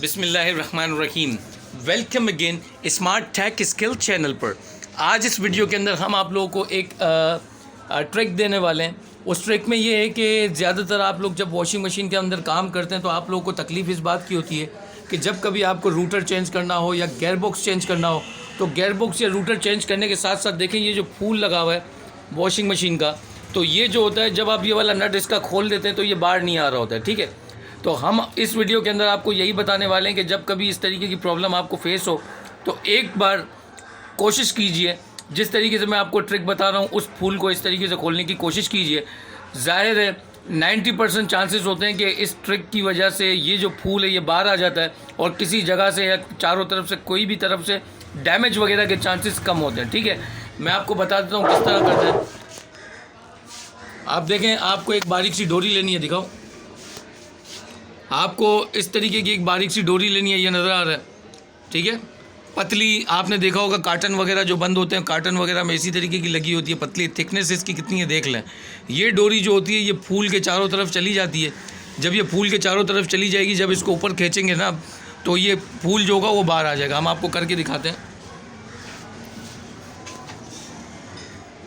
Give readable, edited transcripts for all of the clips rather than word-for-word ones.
बिस्मिल्लाहिर्रहमानिर्रहीम। Welcome again smart tech skill channel पर। आज इस वीडियो के अंदर हम आप लोगों को एक ट्रिक देने वाले हैं। उस ट्रिक में ये है कि ज़्यादातर आप लोग जब वॉशिंग मशीन के अंदर काम करते हैं तो आप लोगों को तकलीफ़ इस बात की होती है कि जब कभी आपको रूटर चेंज करना हो या गेयर बॉक्स चेंज करना हो तो गेयर बॉक्स या रूटर चेंज करने के साथ साथ देखें ये जो फूल लगा हुआ है वॉशिंग मशीन का, तो ये जो होता है जब आप ये वाला नट इसका खोल देते हैं तो ये बाहर नहीं आ रहा होता है। ठीक है, तो हम इस वीडियो के अंदर आपको यही बताने वाले हैं कि जब कभी इस तरीके की प्रॉब्लम आपको फेस हो तो एक बार कोशिश कीजिए, जिस तरीके से मैं आपको ट्रिक बता रहा हूँ उस फूल को इस तरीके से खोलने की कोशिश कीजिए। ज़ाहिर है 90% चांसेस होते हैं कि इस ट्रिक की वजह से ये जो फूल है ये बाहर आ जाता है और किसी जगह से या चारों तरफ से कोई भी तरफ से डैमेज वगैरह के चांसेस कम होते हैं। ठीक है, मैं आपको बता देता हूँ किस तरह करते हैं। आप देखें, आपको एक बारीक सी डोरी लेनी है, दिखाओ। आपको इस तरीके की एक बारीक सी डोरी लेनी है, ये नज़र आ रहा है। ठीक है, पतली, आपने देखा होगा कार्टन वगैरह जो बंद होते हैं, कार्टन वगैरह में इसी तरीके की लगी होती है, पतली। थिकनेस इसकी कितनी है देख लें। ये डोरी जो होती है ये फूल के चारों तरफ चली जाती है। जब ये फूल के चारों तरफ चली जाएगी, जब इसको ऊपर खींचेंगे ना तो ये फूल जो होगा वो बाहर आ जाएगा। हम आपको करके दिखाते हैं।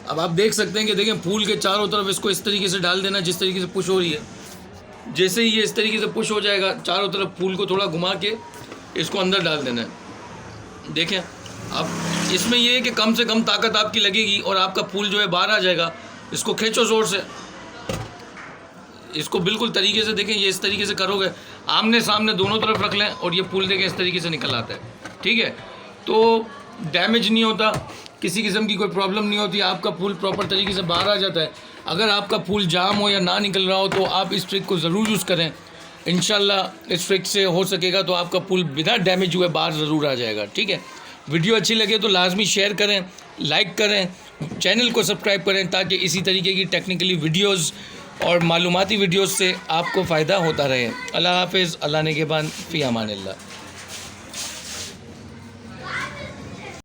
अब आप देख सकते हैं कि देखें फूल के चारों तरफ इसको इस तरीके से डाल देना जिस तरीके से पुश हो रही है। जैसे ही ये इस तरीके से पुश हो जाएगा, चारों तरफ फूल को थोड़ा घुमा के इसको अंदर डाल देना है। देखें, अब इसमें ये है कि कम से कम ताकत आपकी लगेगी और आपका फूल जो है बाहर आ जाएगा। इसको खींचो ज़ोर से, इसको बिल्कुल तरीके से देखें, ये इस तरीके से करोगे, आमने सामने दोनों तरफ रख लें और ये फूल देखें इस तरीके से निकल आता है। ठीक है, तो डैमेज नहीं होता, किसी किस्म की कोई प्रॉब्लम नहीं होती, आपका फूल प्रॉपर तरीके से बाहर आ जाता है। अगर आपका फूल जाम हो या ना निकल रहा हो तो आप इस ट्रिक को ज़रूर यूज़ करें। इंशाल्लाह इस ट्रिक से हो सकेगा तो आपका फूल बिना डैमेज हुए बाहर ज़रूर आ जाएगा। ठीक है, वीडियो अच्छी लगे तो लाजमी शेयर करें, लाइक करें, चैनल को सब्सक्राइब करें ताकि इसी तरीके की टेक्निकली वीडियोज़ और मालूमाती वीडियोज़ से आपको फ़ायदा होता रहे। अल्लाह हाफ़िज़, अल्लाह निगहबान, फ़ी अमानिल्लाह।